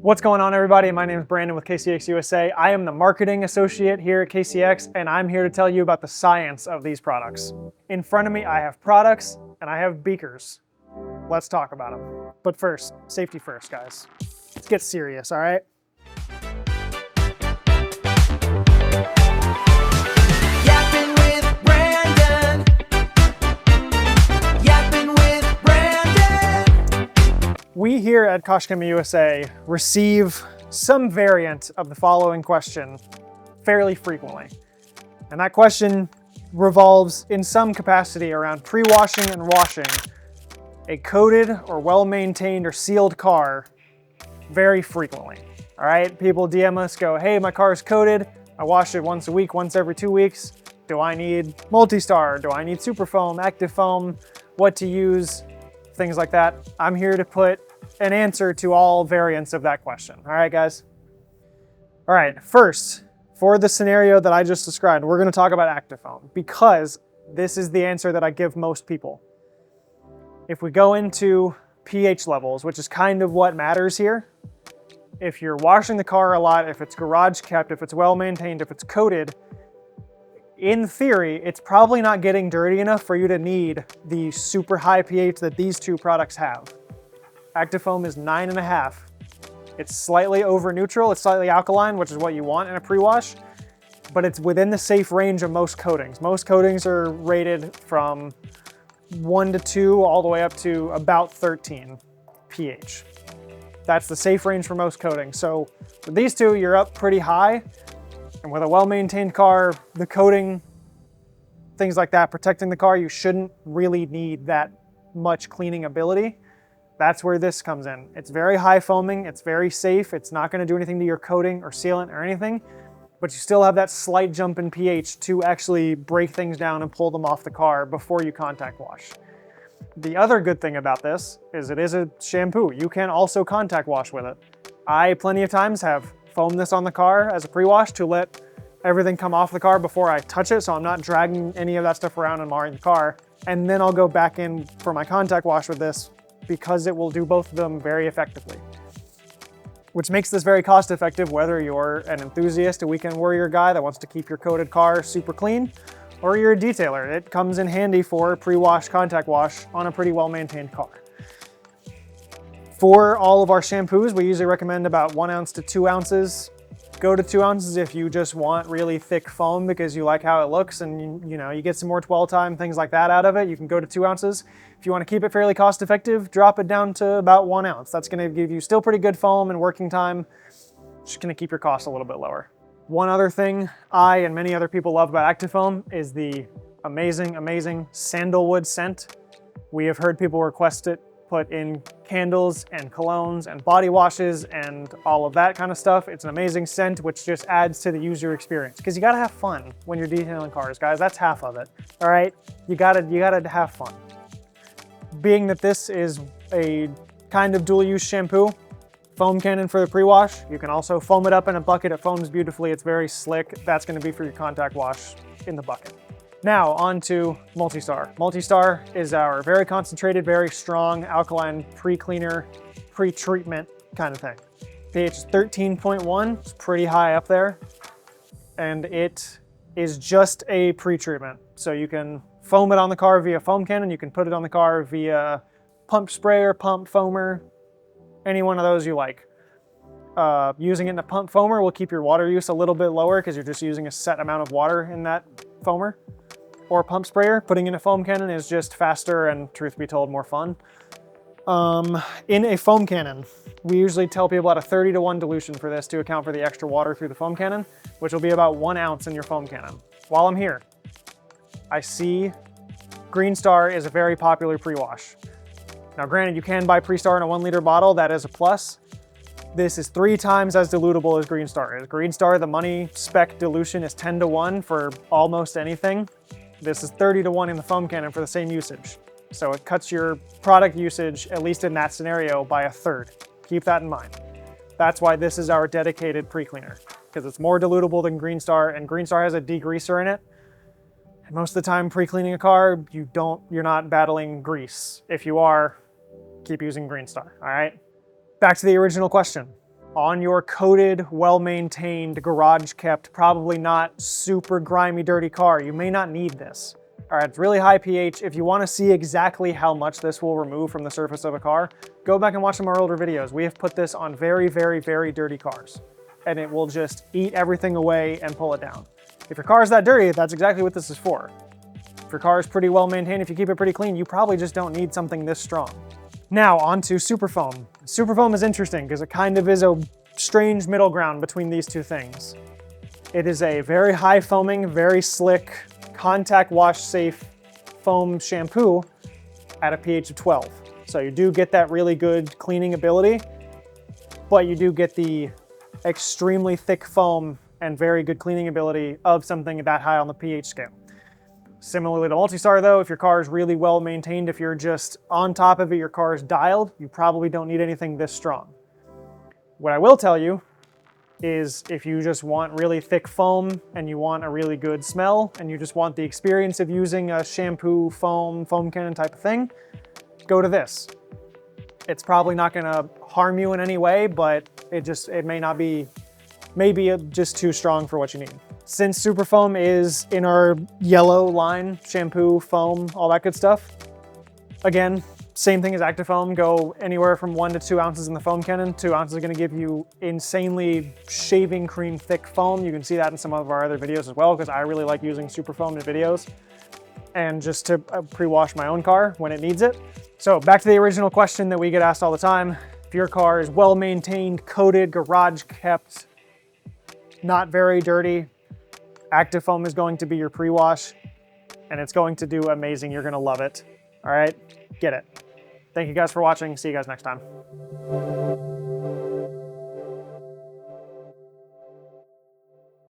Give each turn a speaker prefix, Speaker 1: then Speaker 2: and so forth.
Speaker 1: What's going on, everybody? My name is Brandon with KCX USA. I am the marketing associate here at KCX, and I'm here to tell you about the science of these products. In front of me, I have products and I have beakers. Let's talk about them. But first, safety first, guys. Let's get serious, all right? We here at Koch-Chemie USA receive some variant of the following question fairly frequently. And that question revolves in some capacity around pre-washing and washing a coated or well-maintained or sealed car very frequently. All right, people DM us, go, hey, my car is coated. I wash it once a week, once every 2 weeks. Do I need Multistar? Do I need super foam, active foam? What to use? Things like that. I'm here to put an answer to all variants of that question. All right, guys? All right, first, for the scenario that I just described, we're gonna talk about active foam because this is the answer that I give most people. If we go into pH levels, which is kind of what matters here, if you're washing the car a lot, if it's garage kept, if it's well maintained, if it's coated, in theory, it's probably not getting dirty enough for you to need the super high pH that these two products have. Active foam is 9.5. It's slightly over neutral, it's slightly alkaline, which is what you want in a pre-wash, but it's within the safe range of most coatings. Most coatings are rated from 1 to 2 all the way up to about 13 pH. That's the safe range for most coatings. So with these two, you're up pretty high. And with a well-maintained car, the coating, things like that, protecting the car, you shouldn't really need that much cleaning ability. That's where this comes in. It's very high foaming, it's very safe, it's not gonna do anything to your coating or sealant or anything, but you still have that slight jump in pH to actually break things down and pull them off the car before you contact wash. The other good thing about this is it is a shampoo. You can also contact wash with it. I plenty of times have foam this on the car as a pre-wash to let everything come off the car before I touch it, so I'm not dragging any of that stuff around and marring the car. And then I'll go back in for my contact wash with this because it will do both of them very effectively. Which makes this very cost effective whether you're an enthusiast, a weekend warrior guy that wants to keep your coated car super clean, or you're a detailer. It comes in handy for pre-wash, contact wash on a pretty well-maintained car. For all of our shampoos, we usually recommend about 1 ounce to 2 ounces. Go to 2 ounces if you just want really thick foam because you like how it looks and you get some more dwell time, things like that out of it. You can go to 2 ounces. If you want to keep it fairly cost effective, drop it down to about 1 ounce. That's going to give you still pretty good foam and working time. Just going to keep your costs a little bit lower. One other thing I and many other people love about active foam is the amazing, amazing sandalwood scent. We have heard people request it put in candles and colognes and body washes and all of that kind of stuff. It's an amazing scent, which just adds to the user experience because you gotta have fun when you're detailing cars, guys. That's half of it, all right? You gotta have fun. Being that this is a kind of dual use shampoo, foam cannon for the pre-wash. You can also foam it up in a bucket. It foams beautifully. It's very slick. That's gonna be for your contact wash in the bucket. Now on to Multistar. Multistar is our very concentrated, very strong alkaline pre-cleaner, pre-treatment kind of thing. pH is 13.1, it's pretty high up there. And it is just a pre-treatment. So you can foam it on the car via foam cannon, you can put it on the car via pump sprayer, pump foamer, any one of those you like. Using it in a pump foamer will keep your water use a little bit lower because you're just using a set amount of water in that foamer. Or pump sprayer, putting in a foam cannon is just faster and, truth be told, more fun. In a foam cannon, we usually tell people about a 30-to-1 dilution for this to account for the extra water through the foam cannon, which will be about 1 ounce in your foam cannon. While I'm here, I see Green Star is a very popular pre-wash. Now granted, you can buy Pre-Star in a 1 liter bottle, that is a plus. This is 3 times as dilutable as Green Star is. Green Star, the money spec dilution is 10-to-1 for almost anything. This is 30-to-1 in the foam cannon for the same usage. So it cuts your product usage, at least in that scenario, by 1/3. Keep that in mind. That's why this is our dedicated pre-cleaner, because it's more dilutable than Green Star, and Green Star has a degreaser in it. And most of the time pre-cleaning a car, you're not battling grease. If you are, keep using Green Star, all right? Back to the original question. on your coated, well-maintained, garage-kept, probably not super grimy, dirty car. You may not need this. All right, it's really high pH. If you want to see exactly how much this will remove from the surface of a car, go back and watch some of our older videos. We have put this on very, very, very dirty cars, and it will just eat everything away and pull it down. If your car is that dirty, that's exactly what this is for. If your car is pretty well maintained, if you keep it pretty clean, you probably just don't need something this strong. Now onto superfoam. Superfoam is interesting because it kind of is a strange middle ground between these two things. It is a very high foaming, very slick, contact wash safe foam shampoo at a pH of 12. So you do get that really good cleaning ability, but you do get the extremely thick foam and very good cleaning ability of something that high on the pH scale. Similarly to Multistar though, if your car is really well maintained, if you're just on top of it, your car is dialed, you probably don't need anything this strong. What I will tell you is if you just want really thick foam and you want a really good smell and you just want the experience of using a shampoo, foam cannon type of thing, go to this. It's probably not gonna harm you in any way, but it may be just too strong for what you need. Since Superfoam is in our yellow line, shampoo, foam, all that good stuff, again, same thing as Active Foam, go anywhere from 1 to 2 ounces in the foam cannon. 2 ounces are gonna give you insanely shaving cream thick foam. You can see that in some of our other videos as well, because I really like using Superfoam in videos and just to pre-wash my own car when it needs it. So back to the original question that we get asked all the time. If your car is well maintained, coated, garage kept, not very dirty, Active Foam is going to be your pre-wash, and it's going to do amazing. You're gonna love it. All right, get it. Thank you guys for watching. See you guys next time.